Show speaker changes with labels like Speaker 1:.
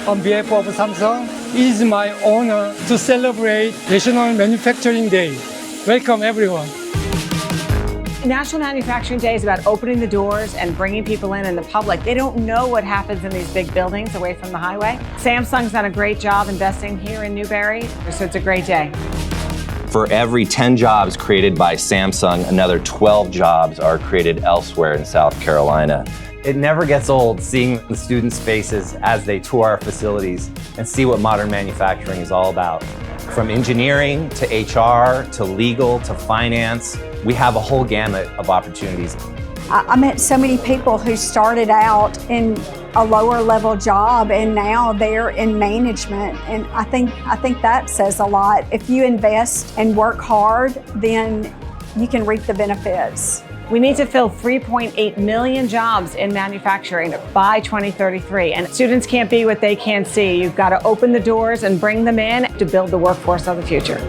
Speaker 1: On behalf of Samsung, it is my honor to celebrate National Manufacturing Day. Welcome, everyone.
Speaker 2: National Manufacturing Day is about opening the doors and bringing people in the public. They don't know what happens in these big buildings away from the highway. Samsung's done a great job investing here in Newberry, so it's a great day.
Speaker 3: For every 10 jobs created by Samsung, another 12 jobs are created elsewhere in South Carolina.
Speaker 4: It never gets old seeing the students' faces as they tour our facilities and see what modern manufacturing is all about. From engineering to HR to legal to finance, we have a whole gamut of opportunities.
Speaker 5: I met so many people who started out in a lower level job and now they're in management, and I think that says a lot. If you invest and work hard, then you can reap the benefits.
Speaker 2: We need to fill 3.8 million jobs in manufacturing by 2033, and students can't be what they can't see. You've got to open the doors and bring them in to build the workforce of the future.